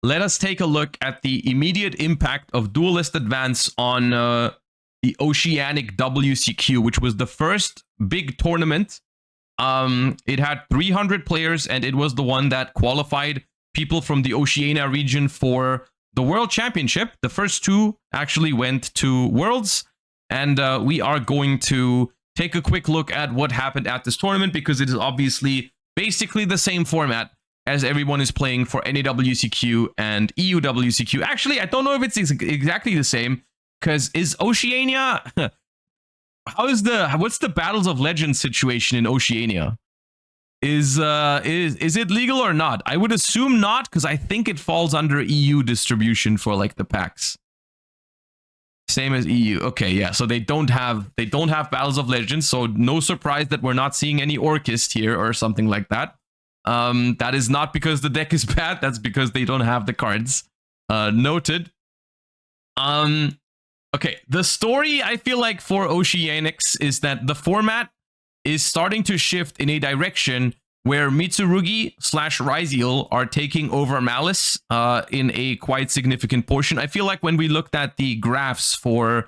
let us take a look at the immediate impact of Duelist Advance on the Oceanic WCQ, which was the first big tournament. It had 300 players, and it was the one that qualified people from the Oceania region for the World Championship. The first two actually went to Worlds, and we are going to take a quick look at what happened at this tournament, because it is obviously basically the same format as everyone is playing for NAWCQ and EUWCQ. Actually, I don't know if it's exactly the same, because is Oceania... what's the Battles of Legends situation in Oceania? Is it legal or not? I would assume not, because I think it falls under EU distribution for like the packs. Same as EU. Okay, yeah. So they don't have Battles of Legends, so no surprise that we're not seeing any Orchist here or something like that. That is not because the deck is bad, that's because they don't have the cards. Noted. Okay, the story I feel like for Oceanics is that the format is starting to shift in a direction where Mitsurugi / Ryziel are taking over Malice in a quite significant portion. I feel like when we looked at the graphs for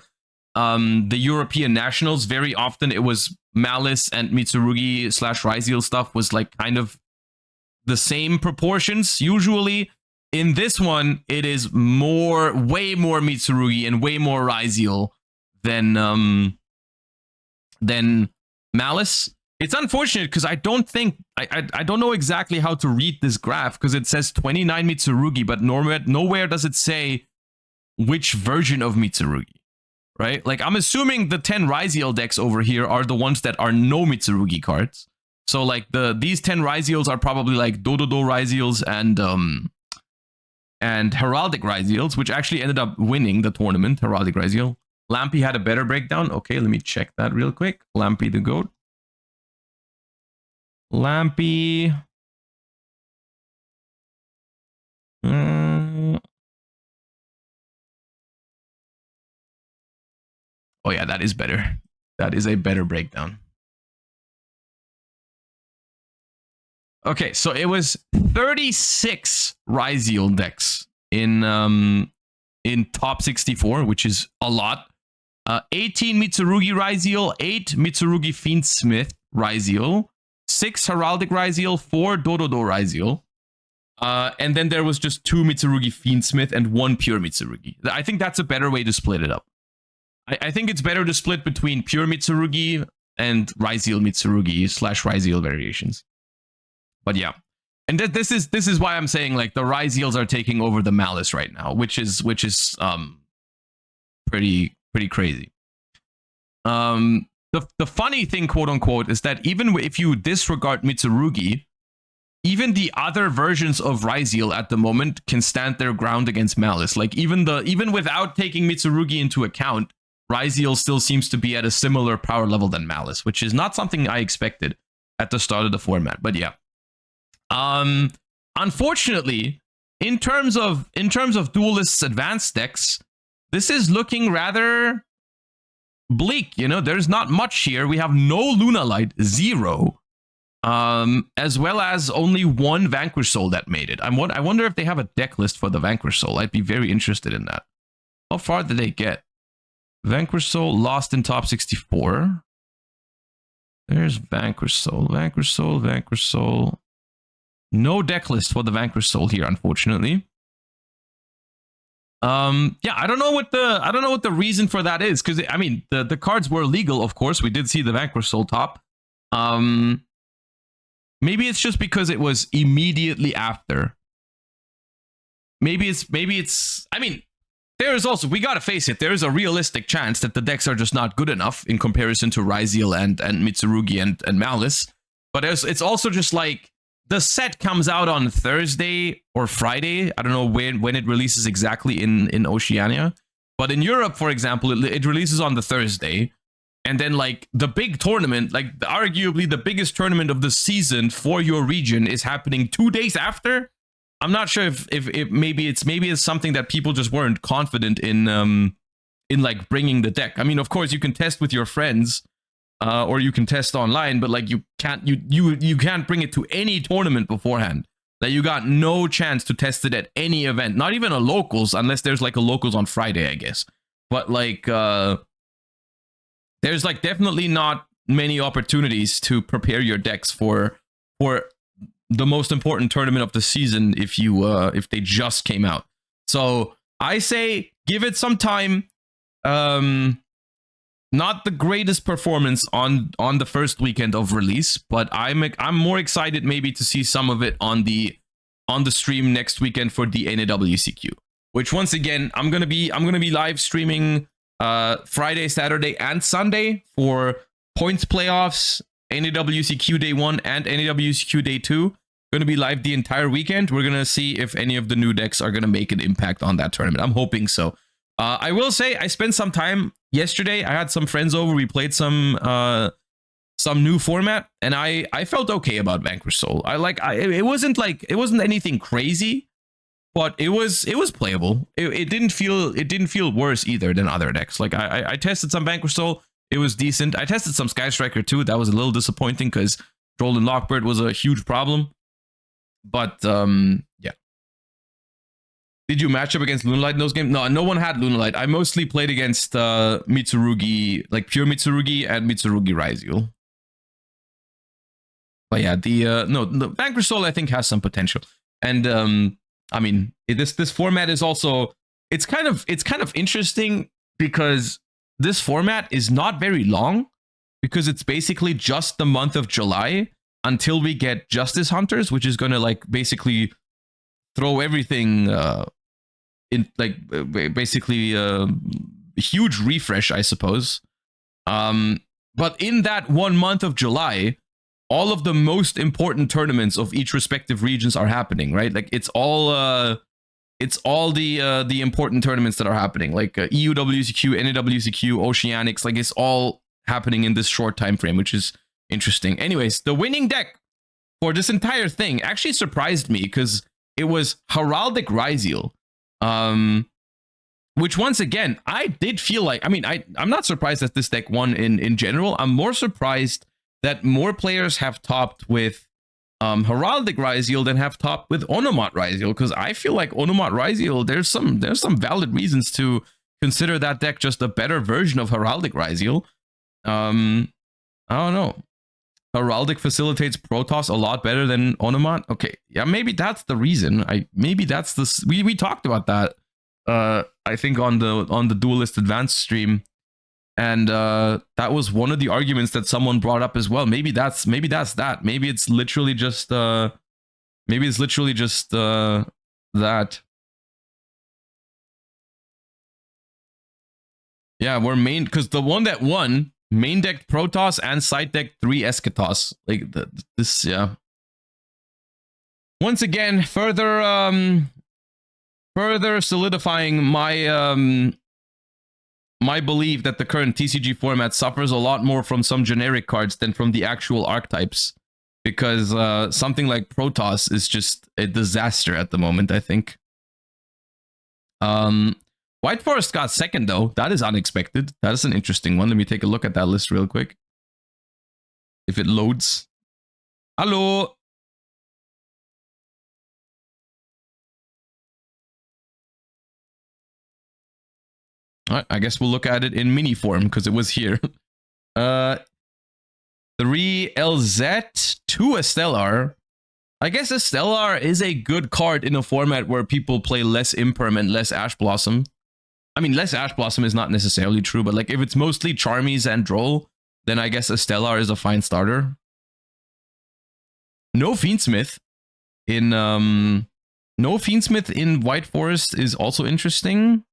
the European Nationals, very often it was Malice and Mitsurugi / Ryziel stuff was like kind of the same proportions usually. In this one, it is way more Mitsurugi and way more Ryziel than Malice. It's unfortunate because I don't know exactly how to read this graph, because it says 29 Mitsurugi, but nowhere does it say which version of Mitsurugi, right? Like, I'm assuming the 10 Ryziel decks over here are the ones that are no Mitsurugi cards. So like these 10 Ryziels are probably like Dododo Ryziels and Heraldic Ryziels, which actually ended up winning the tournament. Heraldic Ryziel. Lampy had a better breakdown. Okay, let me check that real quick. Lampy the GOAT. Lampy. Oh yeah, that is better. That is a better breakdown. Okay, so it was 36 Ryziel decks in top 64, which is a lot. 18 Mitsurugi Ryziel, 8 Mitsurugi Fiendsmith Ryziel, 6 Heraldic Ryziel, 4 Dododo Ryziel. And then there was just 2 Mitsurugi Fiendsmith and 1 pure Mitsurugi. I think that's a better way to split it up. I think it's better to split between pure Mitsurugi and Ryziel Mitsurugi / Ryziel variations. But yeah, and this is why I'm saying like the Ryziels are taking over the Malice right now, which is pretty crazy. The funny thing, quote unquote, is that even if you disregard Mitsurugi, even the other versions of Ryziel at the moment can stand their ground against Malice. Like even without taking Mitsurugi into account, Ryziel still seems to be at a similar power level than Malice, which is not something I expected at the start of the format. But yeah. Unfortunately, in terms of Duelist's advanced decks, this is looking rather bleak. You know, there's not much here. We have no Lunalight, 0, as well as only 1 Vanquish Soul that made it. I wonder if they have a deck list for the Vanquish Soul. I'd be very interested in that. How far did they get? Vanquish Soul lost in top 64. There's Vanquish Soul, Vanquish Soul, Vanquish Soul. No deck list for the Vanquish Soul here, unfortunately. Yeah, I don't know what the reason for that is, because I mean the cards were legal, of course. We did see the Vanquish Soul top. Maybe it's just because it was immediately after. Maybe it's I mean, there is also, we gotta face it, there is a realistic chance that the decks are just not good enough in comparison to Ryziel and Mitsurugi and Malice. But it's also just like, the set comes out on Thursday or Friday. I don't know when it releases exactly in Oceania. But in Europe, for example, it releases on the Thursday. And then like the big tournament, like arguably the biggest tournament of the season for your region is happening 2 days after. I'm not sure if maybe it's something that people just weren't confident in like bringing the deck. I mean, of course, you can test with your friends. Or you can test online, but like you can't bring it to any tournament beforehand. that you got no chance to test it at any event, not even a locals, unless there's like a locals on Friday, I guess. But like, there's like definitely not many opportunities to prepare your decks for the most important tournament of the season if they just came out. So I say give it some time. Not the greatest performance on the first weekend of release, but I'm more excited maybe to see some of it on the stream next weekend for the NAWCQ. Which once again, I'm gonna be live streaming Friday, Saturday, and Sunday for points playoffs, NAWCQ Day 1 and NAWCQ Day 2. Going to be live the entire weekend. We're going to see if any of the new decks are going to make an impact on that tournament. I'm hoping so. I will say I spent some time yesterday. I had some friends over. We played some new format, and I felt okay about Vanquish Soul. It wasn't anything crazy, but it was playable. It didn't feel worse either than other decks. Like I tested some Vanquish Soul. It was decent. I tested some Sky Striker too. That was a little disappointing because Droll and Lockbird was a huge problem. But yeah. Did you match up against Lunalight in those games? No one had Lunalight. I mostly played against Mitsurugi, like pure Mitsurugi and Mitsurugi Raizul. But yeah, the Vanquish Soul I think has some potential. And I mean, this format is also it's kind of interesting because this format is not very long, because it's basically just the month of July until we get Justice Hunters, which is going to like basically throw everything in like basically a huge refresh, I suppose. But in that 1 month of July, all of the most important tournaments of each respective regions are happening, right? Like it's all the important tournaments that are happening, like EU WCQ, NAWCQ, Oceanics. Like it's all happening in this short time frame, which is interesting. Anyways, the winning deck for this entire thing actually surprised me because it was Heraldic Raizul, which once again I did feel like. I mean, I'm not surprised that this deck won in general. I'm more surprised that more players have topped with Heraldic Raizul than have topped with Onomat Raizul, because I feel like Onomat Raizul, there's some valid reasons to consider that deck just a better version of Heraldic Raizul. I don't know. Heraldic facilitates Protoss a lot better than Onomat. Okay, yeah, maybe that's the reason. Maybe that's the we talked about that. I think on the Duelist Advanced stream, and that was one of the arguments that someone brought up as well. Maybe that's that. Maybe it's literally just that. Yeah, we're main, because the one that won main decked Protoss and side decked 3 Eschatos. Like this, yeah. Once again, further solidifying my my belief that the current TCG format suffers a lot more from some generic cards than from the actual archetypes, because something like Protoss is just a disaster at the moment, I think. White Forest got second, though. That is unexpected. That is an interesting one. Let me take a look at that list real quick. If it loads. Hello. All right, I guess we'll look at it in mini form because it was here. 3 LZ, 2 Estelar. I guess Estelar is a good card in a format where people play less Imperm and less Ash Blossom. I mean, less Ash Blossom is not necessarily true, but like if it's mostly Charmies and Droll, then I guess Estelar is a fine starter. No Fiendsmith in White Forest is also interesting.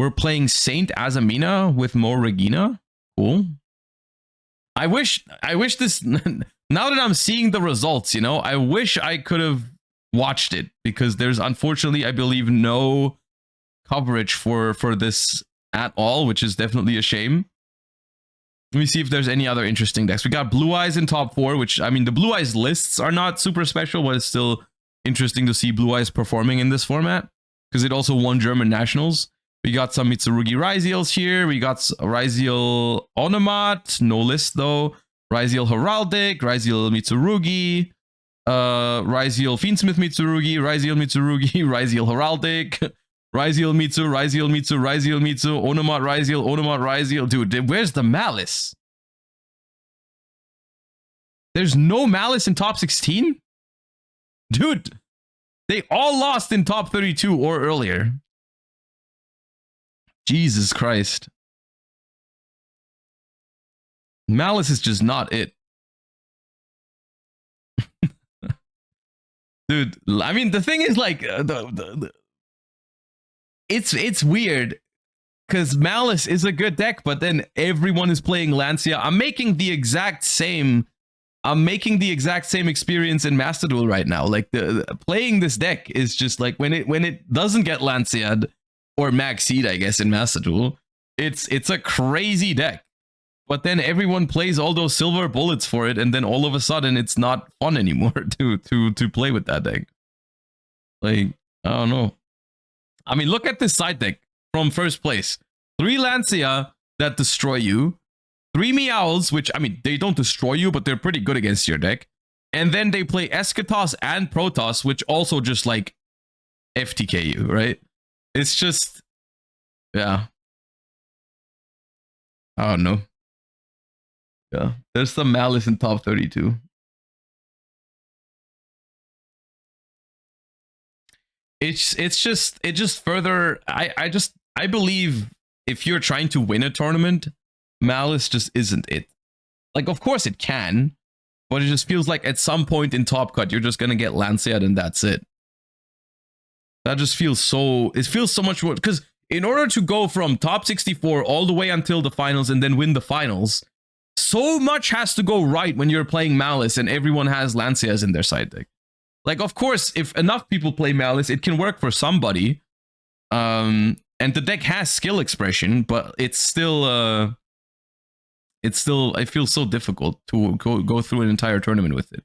We're playing Saint Azamina with Mo Regina. Cool. I wish this, now that I'm seeing the results, you know, I wish I could have watched it, because there's unfortunately, I believe, no coverage for this at all, which is definitely a shame. Let me see if there's any other interesting decks. We got Blue Eyes in top 4, which, I mean, the Blue Eyes lists are not super special, but it's still interesting to see Blue Eyes performing in this format, because it also won German Nationals. We got some Mitsurugi Raizuls here. We got Raizul Onomat. No list, though. Raizul Heraldic. Raizul Mitsurugi. Ryziel Fiendsmith Mitsurugi, Ryziel Mitsurugi, Ryziel Heraldic, Ryziel Mitsu, Ryziel Mitsu, Ryziel Mitsu, Onomat Ryziel. Dude, where's the Malice? There's no Malice in top 16? Dude, they all lost in top 32 or earlier. Jesus Christ. Malice is just not it. Dude, I mean, the thing is, like, it's weird because Malice is a good deck, but then everyone is playing Lancia. I'm making the exact same experience in Master Duel right now. Like, playing this deck is just like when it doesn't get Lancia'd or Maxi'd, I guess, in Master Duel, it's a crazy deck. But then everyone plays all those silver bullets for it, and then all of a sudden it's not fun anymore to play with that deck. Like, I don't know. I mean, look at this side deck from first place. 3 Lancia that destroy you. 3 Meowls, which, I mean, they don't destroy you, but they're pretty good against your deck. And then they play Eschatos and Protoss, which also just, like, FTK you, right? It's just... yeah. I don't know. Yeah, there's some Malice in top 32. It just further, I believe if you're trying to win a tournament, Malice just isn't it. Like, of course it can, but it just feels like at some point in Top Cut you're just gonna get Lancia and that's it. That just feels so, it feels so much more, because in order to go from top 64 all the way until the finals and then win the finals, so much has to go right when you're playing Malice and everyone has Lancias in their side deck. Like, of course, if enough people play Malice, it can work for somebody. And the deck has skill expression, but it's still, it feels so difficult to go through an entire tournament with it.